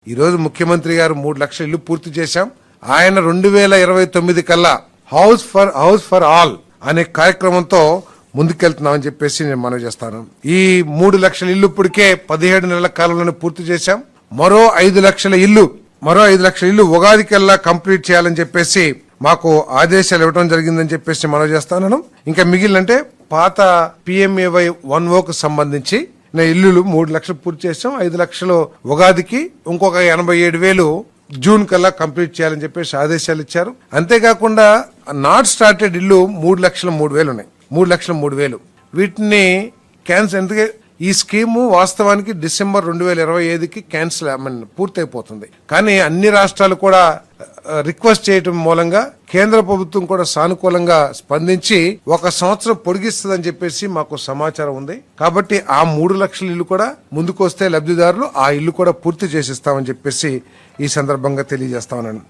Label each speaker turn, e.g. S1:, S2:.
S1: ఈ రోజు ముఖ్యమంత్రి గారు 3 లక్షల ఇల్లు పూర్తి చేశాం. ఆయన 2029 కల్లా హౌస్ ఫర్ ఆల్ అనే కార్యక్రమంతో ముందుకెళ్తున్నామని చెప్పేసి నేను మనవి చేస్తాను. ఈ 3 లక్షల ఇల్లు ఇప్పటికే 17 నెలల కాలంలోనే పూర్తి చేశాం. మరో 5 లక్షల ఇల్లు ఉగాదికల్లా కంప్లీట్ చేయాలని చెప్పేసి మాకు ఆదేశాలు ఇవ్వడం జరిగిందని చెప్పేసి మనవి చేస్తాను. ఇంకా మిగిలినంటే పాత PMAY 1O సంబంధించి ఇల్లులు 3 లక్షలు పూర్తి చేసాం. 5 లక్షలు ఉగాదికి, ఇంకొక 87,000 జూన్ కల్లా కంప్లీట్ చేయాలని చెప్పేసి ఆదేశాలు ఇచ్చారు. అంతేకాకుండా నాట్ స్టార్టెడ్ ఇల్లు 3,03,000 ఉన్నాయి. 3,03,000 వీటిని క్యాన్సిల్. ఎందుకంటే ఈ స్కీము వాస్తవానికి డిసెంబర్ 2025కి క్యాన్సిల్ పూర్తయిపోతుంది. కానీ అన్ని రాష్ట్రాలు కూడా రిక్వెస్ట్ చేయటం మూలంగా కేంద్ర ప్రభుత్వం కూడా సానుకూలంగా స్పందించి 1 సంవత్సరం పొడిగిస్తుందని చెప్పేసి మాకు సమాచారం ఉంది. కాబట్టి ఆ 3 లక్షల ఇల్లు కూడా ముందుకు వస్తే లబ్ధిదారులు ఆ ఇల్లు కూడా పూర్తి చేసిస్తామని చెప్పేసి ఈ సందర్భంగా తెలియజేస్తా ఉన్నాను.